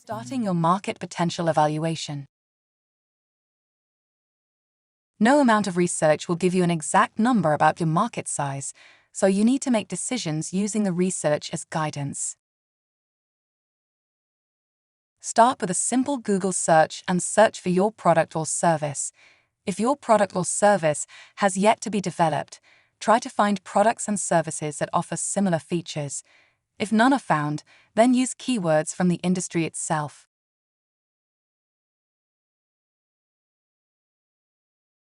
Starting your market potential evaluation. No amount of research will give you an exact number about your market size, so you need to make decisions using the research as guidance. Start with a simple Google search and search for your product or service. If your product or service has yet to be developed, try to find products and services that offer similar features. If none are found, then use keywords from the industry itself.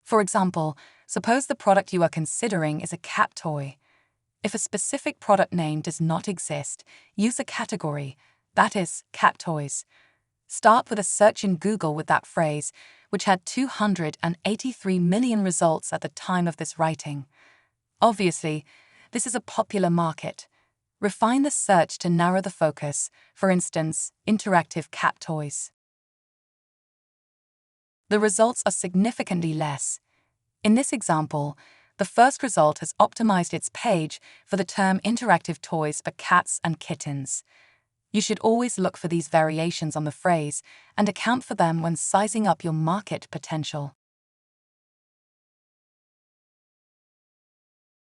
For example, suppose the product you are considering is a cat toy. If a specific product name does not exist, use a category, that is, cat toys. Start with a search in Google with that phrase, which had 283 million results at the time of this writing. Obviously, this is a popular market. Refine the search to narrow the focus, for instance, interactive cat toys. The results are significantly less. In this example, the first result has optimized its page for the term interactive toys for cats and kittens. You should always look for these variations on the phrase and account for them when sizing up your market potential.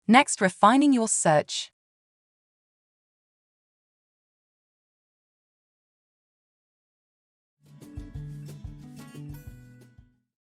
Next, refining your search.